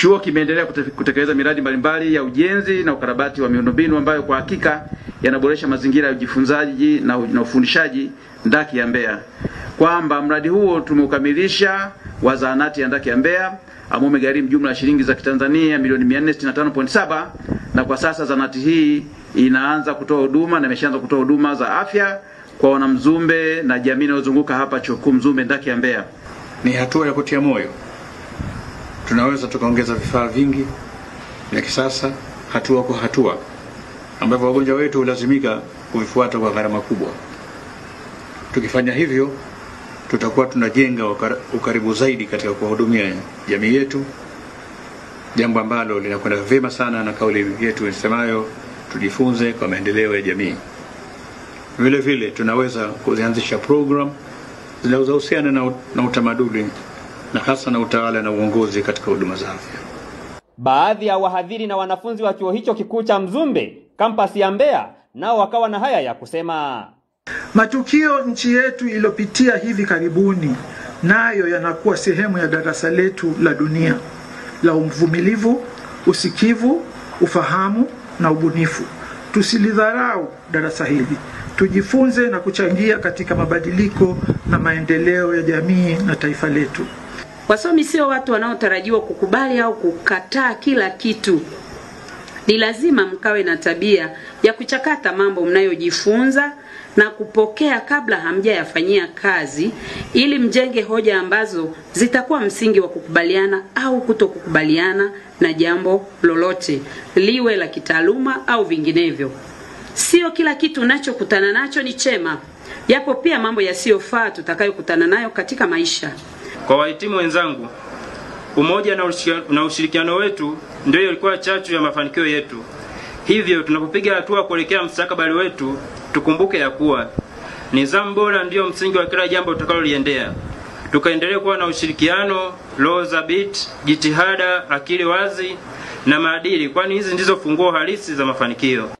Chuo kimeendelea kutekeleza miradi mbalimbali ya ujenzi na ukarabati wa miundombinu ambayo kwa hakika yanaboresha mazingira ya ujifunzaji na ufundishaji ndaki ya Mbeya. Kwamba mradi huo tumeukamilisha wa zahanati ya ndaki ya Mbeya ambao umegharimu jumla ya shilingi za Kitanzania milioni 465.7, na kwa sasa zahanati hii inaanza kutoa huduma na imeshaanza kutoa huduma za afya kwa wanamzumbe na jamii inayozunguka hapa chuo kikuu Mzumbe ndaki ya Mbeya. Ni hatua ya kutia moyo. Tunaweza tukaongeza vifaa vingi vya kisasa hatua kwa hatua ambavyo wagonjwa wetu hulazimika kuvifuata kwa gharama kubwa. Tukifanya hivyo tutakuwa tunajenga ukaribu zaidi katika kuhudumia jamii yetu, jambo ambalo linakwenda vyema sana na kauli yetu inasemayo tujifunze kwa maendeleo ya jamii. Vile vile tunaweza kuanzisha program zinazohusiana na utamaduni na hasa na utawala na uongozi katika huduma za afya. Baadhi ya wahadhiri na wanafunzi wa chuo hicho kikuu cha Mzumbe kampasi ya Mbeya nao wakawa na haya ya kusema. Matukio nchi yetu iliyopitia hivi karibuni nayo yanakuwa sehemu ya darasa letu la dunia la uvumilivu, usikivu, ufahamu na ubunifu. Tusilidharau darasa hili. Tujifunze na kuchangia katika mabadiliko na maendeleo ya jamii na taifa letu. Wasomi sio watu wanaotarajiwa kukubali au kukataa kila kitu. Ni lazima mkawe na tabia ya kuchakata mambo mnayojifunza na kupokea kabla hamjayafanyia kazi, ili mjenge hoja ambazo zitakuwa msingi wa kukubaliana au kutokukubaliana na jambo lolote, liwe la kitaaluma au vinginevyo. Sio kila kitu unachokutana nacho ni chema. Yapo pia mambo yasiyofaa tutakayokutana nayo katika maisha. Kwa wahitimu wenzangu, umoja na ushirikiano wetu ndio ilikuwa chachu ya mafanikio yetu. Hivyo tunapopiga hatua kuelekea mustakabali wetu, tukumbuke ya kuwa nidhamu bora ndio msingi wa kila jambo tutakaloliendea. Tukaendelee kuwa na ushirikiano, roho thabiti, jitihada, akili wazi na maadili, kwani hizi ndizo funguo halisi za mafanikio.